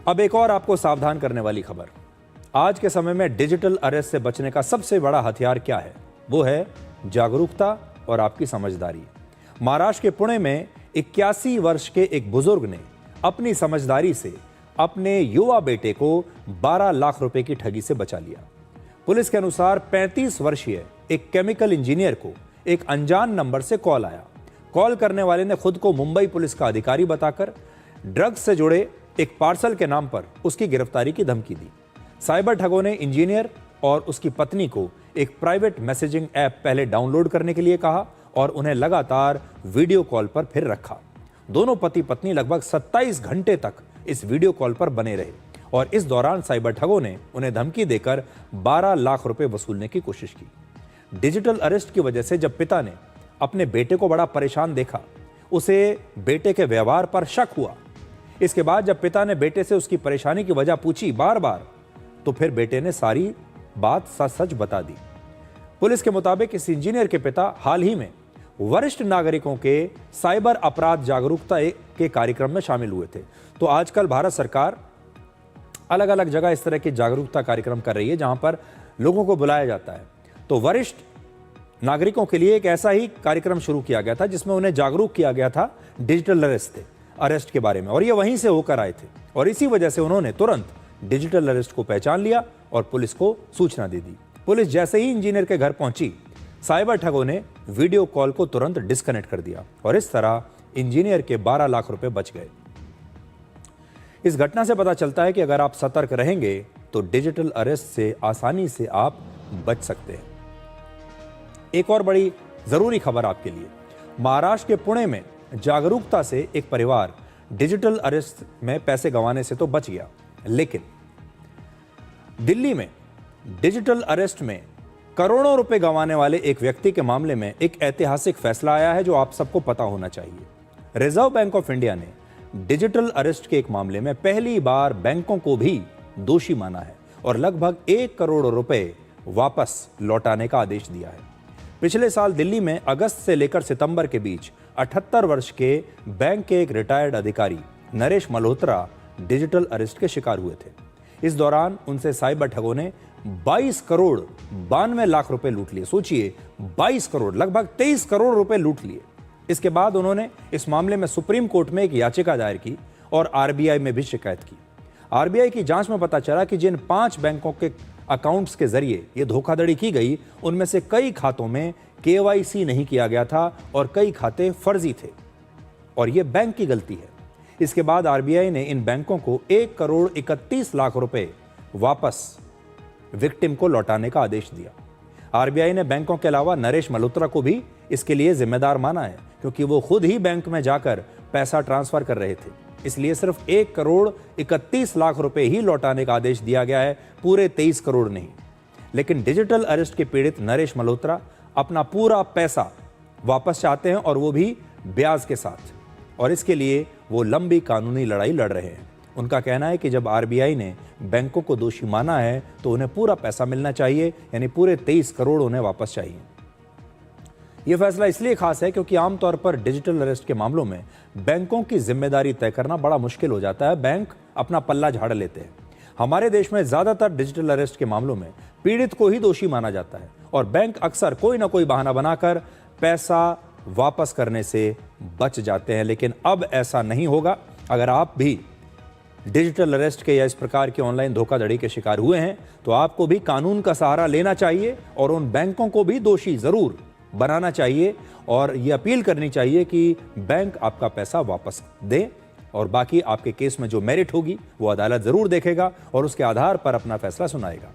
अब एक और आपको सावधान करने वाली खबर। आज के समय में डिजिटल अरेस्ट से बचने का सबसे बड़ा हथियार क्या है? वो है जागरूकता और आपकी समझदारी। महाराष्ट्र के पुणे में 81 वर्ष के एक बुजुर्ग ने अपनी समझदारी से अपने युवा बेटे को 12 लाख रुपए की ठगी से बचा लिया। पुलिस के अनुसार 35 वर्षीय एक केमिकल इंजीनियर को एक अनजान नंबर से कॉल आया। कॉल करने वाले ने खुद को मुंबई पुलिस का अधिकारी बताकर ड्रग्स से जुड़े एक पार्सल के नाम पर उसकी गिरफ्तारी की धमकी दी। साइबर ठगों ने इंजीनियर और उसकी पत्नी को एक प्राइवेट मैसेजिंग ऐप पहले डाउनलोड करने के लिए कहा और उन्हें लगातार वीडियो कॉल पर फिर रखा। दोनों पति पत्नी लगभग 27 घंटे तक इस वीडियो कॉल पर बने रहे और इस दौरान साइबर ठगों ने उन्हें धमकी देकर 12 लाख रुपए वसूलने की कोशिश की। डिजिटल अरेस्ट की वजह से जब पिता ने अपने बेटे को बड़ा परेशान देखा, उसे बेटे के व्यवहार पर शक हुआ। इसके बाद जब पिता ने बेटे से उसकी परेशानी की वजह पूछी बार बार, तो फिर बेटे ने सारी बात सच सच बता दी। पुलिस के मुताबिक इस इंजीनियर के पिता हाल ही में वरिष्ठ नागरिकों के साइबर अपराध जागरूकता के कार्यक्रम में शामिल हुए थे। तो आजकल भारत सरकार अलग अलग जगह इस तरह के जागरूकता कार्यक्रम कर रही है जहां पर लोगों को बुलाया जाता है। तो वरिष्ठ नागरिकों के लिए एक ऐसा ही कार्यक्रम शुरू किया गया था जिसमें उन्हें जागरूक किया गया था डिजिटल अरेस्ट के बारे में, और ये वहीं से होकर आए थे और इसी वजह से उन्होंने तुरंत डिजिटल अरेस्ट को पहचान लिया और पुलिस को सूचना दे दी। पुलिस जैसे ही इंजीनियर के घर पहुंची, साइबर ठगों ने वीडियो कॉल को तुरंत डिस्कनेक्ट कर दिया और इस तरह इंजीनियर के 12 लाख रुपए बच गए। इस घटना से पता चलता है कि अगर आप सतर्क रहेंगे तो डिजिटल अरेस्ट से आसानी से आप बच सकते हैं। एक और बड़ी जरूरी खबर आपके लिए। महाराष्ट्र के पुणे में जागरूकता से एक परिवार डिजिटल अरेस्ट में पैसे गंवाने से तो बच गया, लेकिन दिल्ली में डिजिटल अरेस्ट में करोड़ों रुपए गंवाने वाले एक व्यक्ति के मामले में एक ऐतिहासिक फैसला आया है जो आप सबको पता होना चाहिए। रिजर्व बैंक ऑफ इंडिया ने डिजिटल अरेस्ट के एक मामले में पहली बार बैंकों को भी दोषी माना है और लगभग 1 करोड़ रुपए वापस लौटाने का आदेश दिया है। पिछले साल दिल्ली में अगस्त से लेकर सितंबर के बीच 78 वर्ष के बैंक के एक रिटायर्ड अधिकारी नरेश मल्होत्रा डिजिटल अरेस्ट के शिकार हुए थे। इस दौरान उनसे साइबर ठगों ने 22 करोड़ 92 लाख रुपए लूट लिए। सोचिए, 22 करोड़, लगभग 23 करोड़ रुपए लूट लिए। इसके बाद उन्होंने इस मामले में सुप्रीम कोर्ट में एक याचिका दायर की और आरबीआई में भी शिकायत की। आरबीआई की जांच में पता चला कि जिन 5 बैंकों के अकाउंट्स के जरिए ये धोखाधड़ी की गई, उनमें से कई खातों में केवाईसी नहीं किया गया था और कई खाते फर्जी थे और ये बैंक की गलती है। इसके बाद आरबीआई ने इन बैंकों को 1 करोड़ 31 लाख रुपए वापस विक्टिम को लौटाने का आदेश दिया। आरबीआई ने बैंकों के अलावा नरेश मल्होत्रा को भी इसके लिए जिम्मेदार माना है, क्योंकि वो खुद ही बैंक में जाकर पैसा ट्रांसफर कर रहे थे। इसलिए सिर्फ 1 करोड़ 31 लाख रुपए ही लौटाने का आदेश दिया गया है, पूरे 23 करोड़ नहीं। लेकिन डिजिटल अरेस्ट के पीड़ित नरेश मल्होत्रा अपना पूरा पैसा वापस चाहते हैं और वो भी ब्याज के साथ, और इसके लिए वो लंबी कानूनी लड़ाई लड़ रहे हैं। उनका कहना है कि जब आरबीआई ने बैंकों को दोषी माना है तो उन्हें पूरा पैसा मिलना चाहिए, यानी पूरे 23 करोड़ उन्हें वापस चाहिए। यह फैसला इसलिए खास है क्योंकि आमतौर पर डिजिटल अरेस्ट के मामलों में बैंकों की जिम्मेदारी तय करना बड़ा मुश्किल हो जाता है। बैंक अपना पल्ला झाड़ लेते हैं। हमारे देश में ज्यादातर डिजिटल अरेस्ट के मामलों में पीड़ित को ही दोषी माना जाता है और बैंक अक्सर कोई ना कोई बहाना बनाकर पैसा वापस करने से बच जाते हैं। लेकिन अब ऐसा नहीं होगा। अगर आप भी डिजिटल अरेस्ट के या इस प्रकार के ऑनलाइन धोखाधड़ी के शिकार हुए हैं तो आपको भी कानून का सहारा लेना चाहिए और उन बैंकों को भी दोषी जरूर बनाना चाहिए और ये अपील करनी चाहिए कि बैंक आपका पैसा वापस दे, और बाकी आपके केस में जो मेरिट होगी वो अदालत जरूर देखेगा और उसके आधार पर अपना फैसला सुनाएगा।